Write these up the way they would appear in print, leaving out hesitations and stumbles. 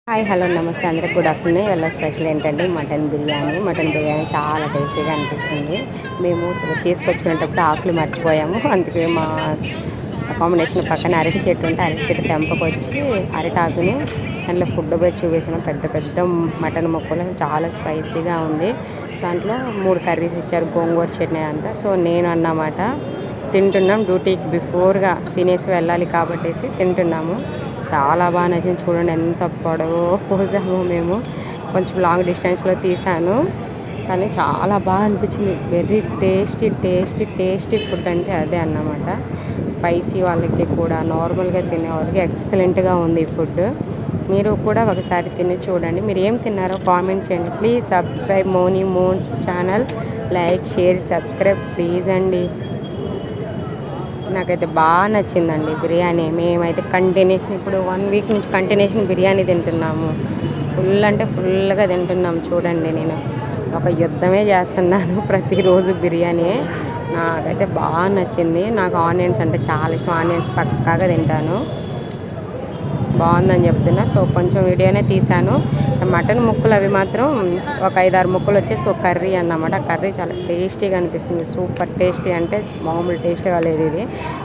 Hi hello నమస్తే అందరికి good afternoon. ఇవాళ స్పెషల్ ఏంటంటే మటన్ బిర్యానీ చాలా టేస్టీగా అనిపిస్తుంది. మేము తీసుకొచ్చినప్పుడు ఆకులు మర్చిపోయాము. అందుకే మా అకామిడేషన్ పక్కన అరటి చెట్టు ఉంటే అరటి చెట్టు తెంపకొచ్చి అరటాకుని దాంట్లో ఫుడ్ పెట్టి చూపించిన పెద్ద పెద్ద మటన్ ముక్కలు చాలా స్పైసీగా ఉంది. దాంట్లో 3 కర్రీస్ ఇచ్చారు, గోంగూర చట్నీ అంతా. సో నేను అన్నమాట తింటున్నాం, డ్యూటీకి బిఫోర్గా తినేసి వెళ్ళాలి కాబట్టేసి తింటున్నాము. చాలా బాగా నచ్చింది. చూడండి ఎంత పొడవు పోసాము మేము. కొంచెం లాంగ్ డిస్టెన్స్లో తీసాను కానీ చాలా బాగా అనిపించింది. వెరీ టేస్టీ ఫుడ్ అంటే అదే అన్నమాట. స్పైసీ వాళ్ళకి కూడా నార్మల్గా తినే వాళ్ళకి ఎక్సలెంట్గా ఉంది ఈ ఫుడ్. మీరు కూడా ఒకసారి తిని చూడండి. మీరు ఏం తిన్నారో కామెంట్ చేయండి. Please subscribe Moni Moons channel. Like share subscribe please అండి. నాకైతే బాగా నచ్చిందండి బిర్యానీ. మేమైతే కంటిన్యూషన్ ఇప్పుడు 1 వీక్ నుంచి కంటిన్యూషన్ బిర్యానీ తింటున్నాము. ఫుల్ అంటే ఫుల్గా తింటున్నాం. చూడండి నేను ఒక యుద్ధమే చేస్తున్నాను ప్రతిరోజు బిర్యానీ. నాకైతే బాగా నచ్చింది. నాకు ఆనియన్స్ అంటే చాలా ఇష్టం. ఆనియన్స్ పక్కాగా తింటాను. బాగుందని చెప్తున్నా. సో కొంచెం వీడియోనే తీశాను. మటన్ ముక్కలు అవి మాత్రం ఒక 5-6 ముక్కలు వచ్చేసి ఒక కర్రీ అన్నమాట. కర్రీ చాలా టేస్టీగా అనిపిస్తుంది. సూపర్ టేస్టీ అంటే మామూలు టేస్ట్గా లేదు. ఇది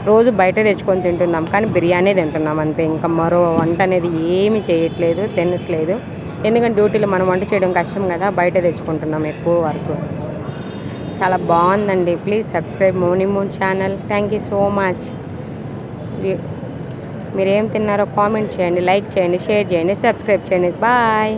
రోజు బయట తెచ్చుకొని తింటున్నాం కానీ బిర్యానీ తింటున్నాం అంతే. ఇంకా మరో వంట అనేది ఏమీ చేయట్లేదు, తినట్లేదు. ఎందుకంటే డ్యూటీలో మనం వంట చేయడం కష్టం కదా, బయట తెచ్చుకుంటున్నాం ఎక్కువ వరకు. చాలా బాగుందండి. Please subscribe Moni Moon channel. Thank you so much. మీరేం తిన్నారో కామెంట్ చేయండి, లైక్ చేయండి, షేర్ చేయండి, సబ్స్క్రైబ్ చేయండి. బాయ్.